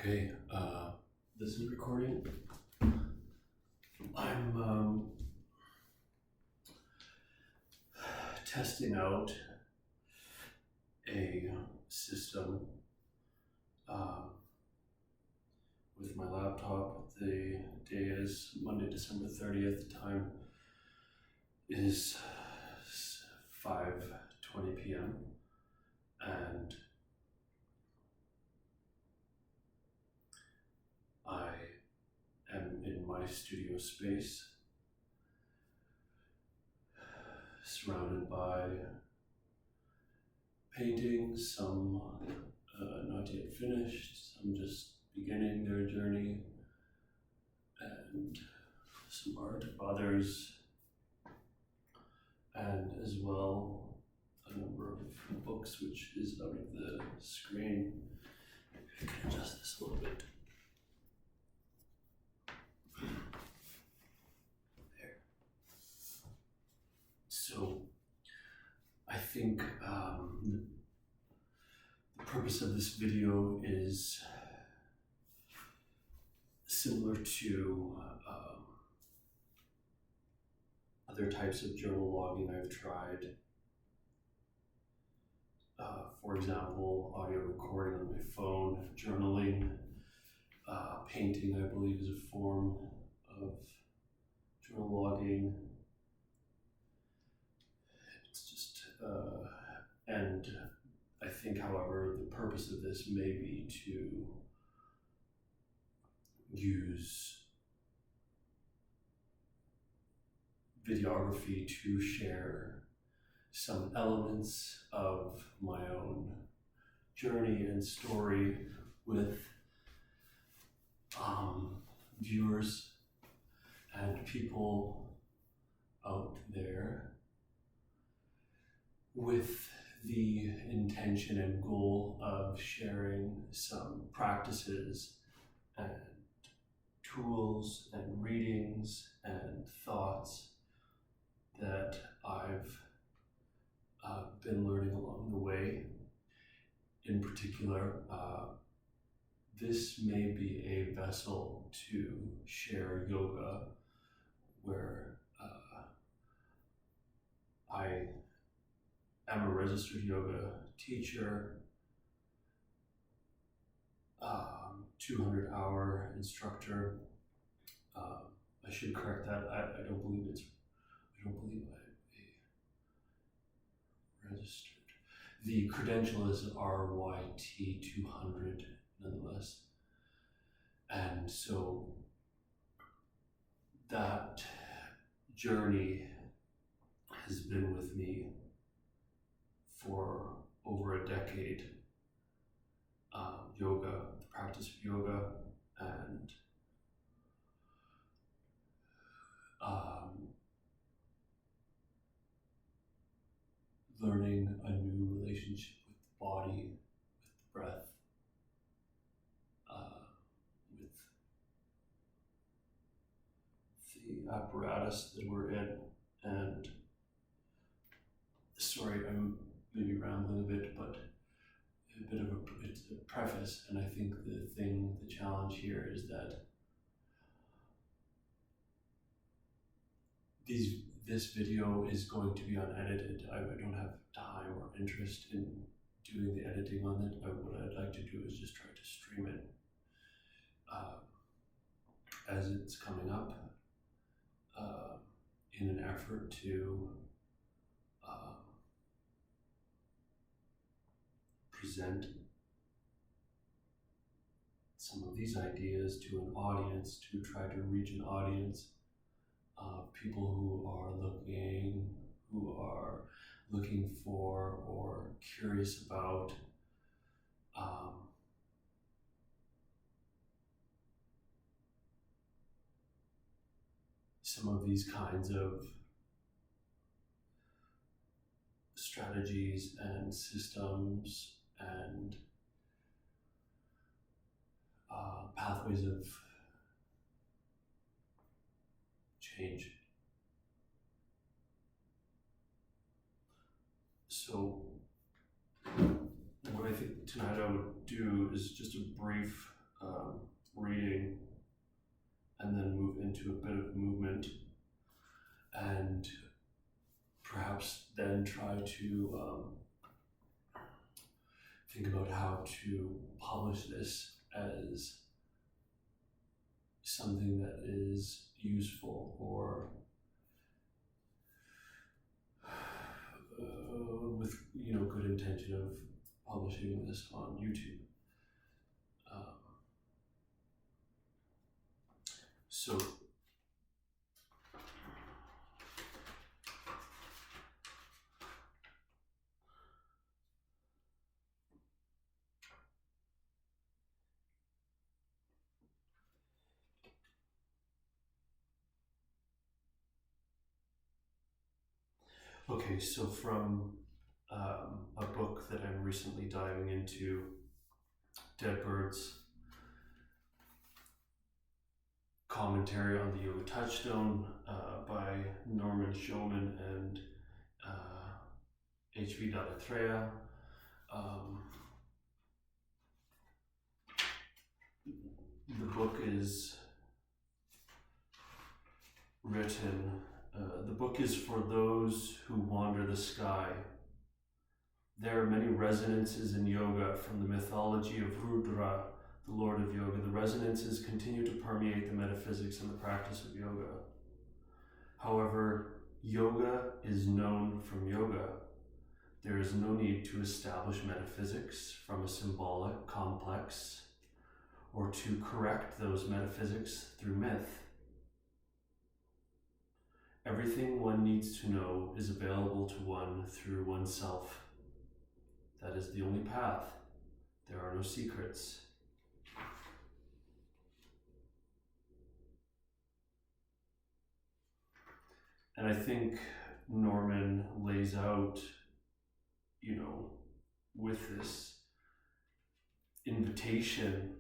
Okay, this is recording. I'm testing out a system with my laptop. The day is Monday, December 30th. Time is 5:20 p.m. and I am in my studio space, surrounded by paintings, some not yet finished, some just beginning their journey, and some art of others, and as well a number of books, which is out of the screen. Maybe I can adjust this a little bit. There. So I think the purpose of this video is similar to other types of journal logging I've tried. For example, audio recording on my phone, journaling, painting, I believe, is a form of journal logging. It's just, and I think, however, the purpose of this may be to use videography to share some elements of my own journey and story with viewers and people out there, with the intention and goal of sharing some practices and tools and readings and thoughts that I've been learning along the way. In particular, this may be a vessel to share yoga, where I am a registered yoga teacher, 200-hour instructor. I should correct that. I don't believe I registered. The credential is RYT 200 nonetheless. And so that journey has been with me for over a decade. Yoga, the practice of yoga, and learning a new relationship with the body, with the breath, with the apparatus that we're in. And sorry, I'm maybe rambling a bit, but it's a preface, and I think the challenge here is that this video is going to be unedited. I don't have time or interest in doing the editing on it. What I'd like to do is just try to stream it as it's coming up, in an effort to present some of these ideas to an audience, to try to reach an audience of people who are looking for or curious about some of these kinds of strategies and systems and pathways of change. So what I think tonight I would do is just a brief reading, and then move into a bit of movement, and perhaps then try to think about how to publish this as something that is useful, or with good intention of publishing this on YouTube. So okay, so from a book that I'm recently diving into, Dead Birds, Commentary on the Yoga Touchstone by Norman Schoeman and H.V. Dattatreya. The book is written, the book is for those who wander the sky. There are many resonances in yoga from the mythology of Rudra, the Lord of Yoga. The resonances continue to permeate the metaphysics and the practice of yoga. However, yoga is known from yoga. There is no need to establish metaphysics from a symbolic complex, or to correct those metaphysics through myth. Everything one needs to know is available to one through oneself. That is the only path. There are no secrets. And I think Norman lays out, with this invitation,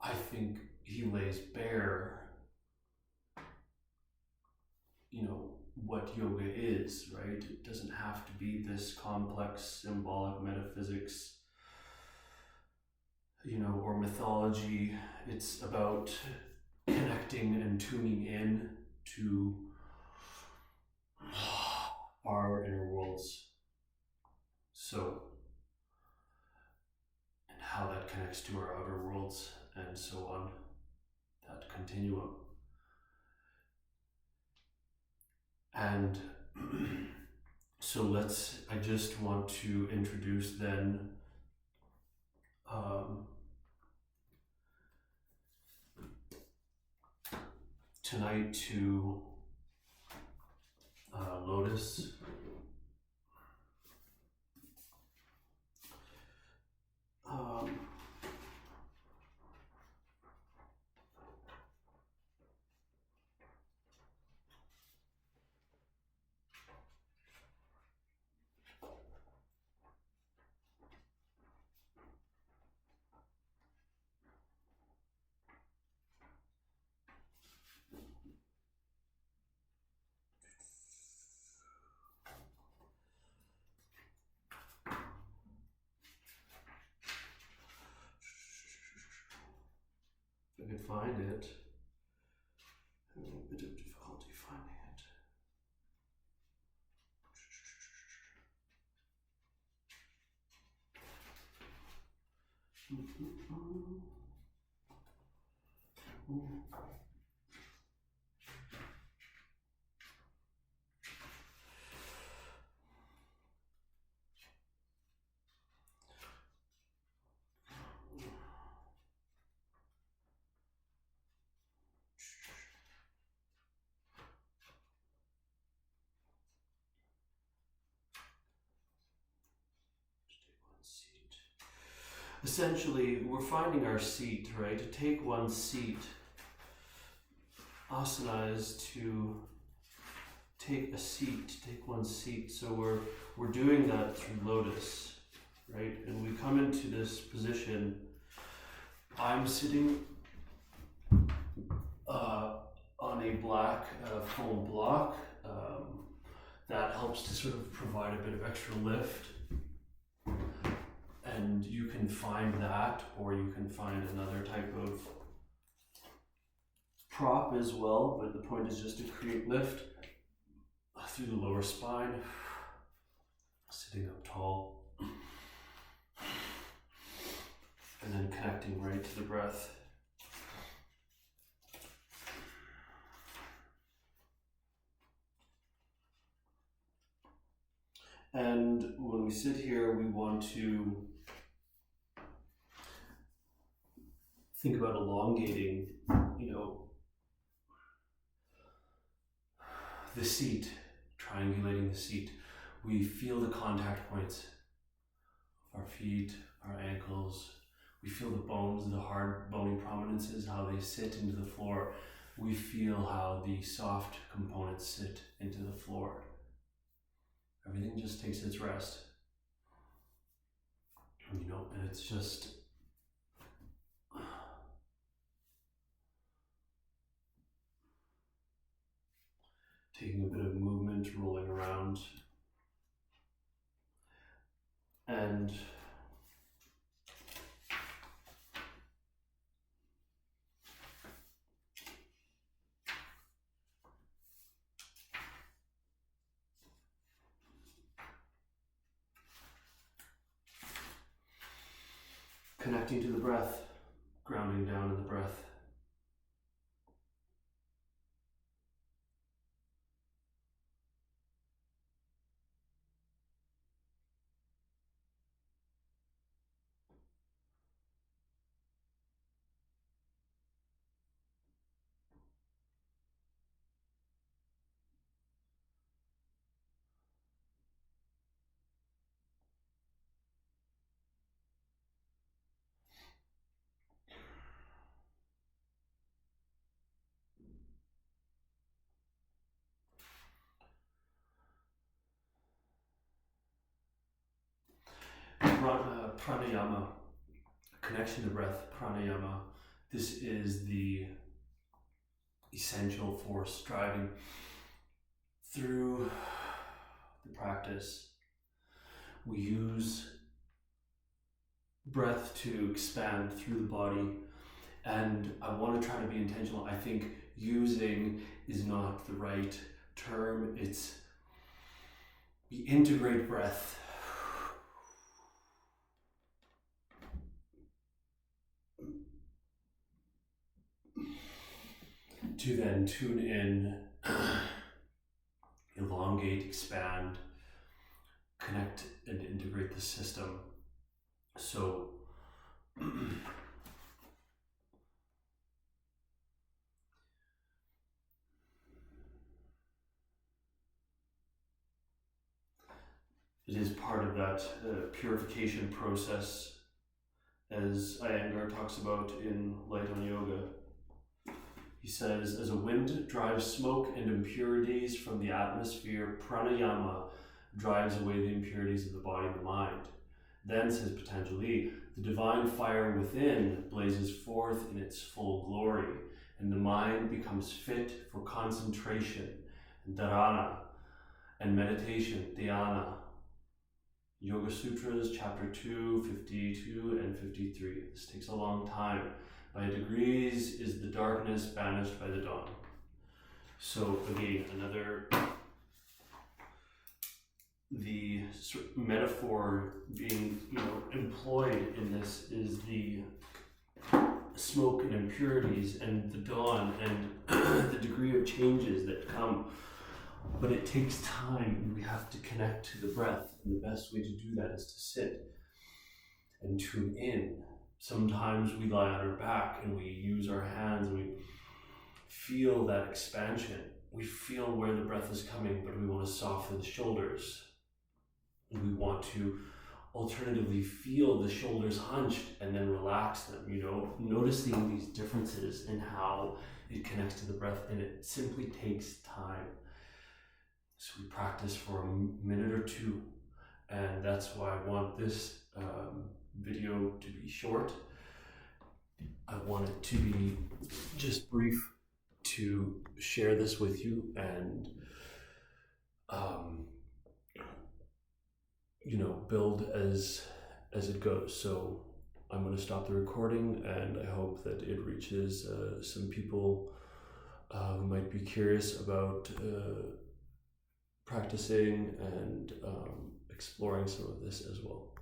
I think he lays bare, what yoga is, right? It doesn't have to be this complex symbolic metaphysics, or mythology. It's about connecting and tuning in to our inner worlds. So, and how that connects to our outer worlds, and so on, that continuum. And so I just want to introduce then tonight to Lotus. If I could find it. I have a bit of difficulty finding it. Essentially, we're finding our seat, right? To take one's seat. Asana is to take a seat, take one's seat. So we're doing that through Lotus, right? And we come into this position. I'm sitting on a black foam block. That helps to sort of provide a bit of extra lift. And you can find that, or you can find another type of prop as well, but the point is just to create lift through the lower spine, sitting up tall, and then connecting right to the breath. And when we sit here, we want to think about elongating, the seat, triangulating the seat. We feel the contact points of our feet, our ankles. We feel the bones, the hard bony prominences, how they sit into the floor. We feel how the soft components sit into the floor. Everything just takes its rest. And it's just taking a bit of movement, rolling around, and connecting to the breath, grounding down in the breath. Pranayama, connection to breath, pranayama. This is the essential force driving through the practice. We use breath to expand through the body, and I want to try to be intentional. I think using is not the right term. We integrate breath. To then tune in, elongate, expand, connect, and integrate the system. So, it is part of that purification process, as Iyengar talks about in Light on Yoga. He says, as a wind drives smoke and impurities from the atmosphere, pranayama drives away the impurities of the body and the mind. Then, says Patanjali, the divine fire within blazes forth in its full glory, and the mind becomes fit for concentration, dharana, and meditation, dhyana. Yoga Sutras, chapter 2, 52 and 53. This takes a long time. By degrees is the darkness banished by the dawn. So again, the metaphor being employed in this is the smoke and impurities and the dawn and the degree of changes that come. But it takes time, and we have to connect to the breath. And the best way to do that is to sit and tune in. Sometimes we lie on our back and we use our hands and we feel that expansion. We feel where the breath is coming, but we want to soften the shoulders. We want to alternatively feel the shoulders hunched and then relax them, noticing these differences in how it connects to the breath, and it simply takes time. So we practice for a minute or two, and that's why I want this video to be short. I want it to be just brief to share this with you and build as as it goes. So I'm going to stop the recording, and I hope that it reaches some people who might be curious about practicing and exploring some of this as well.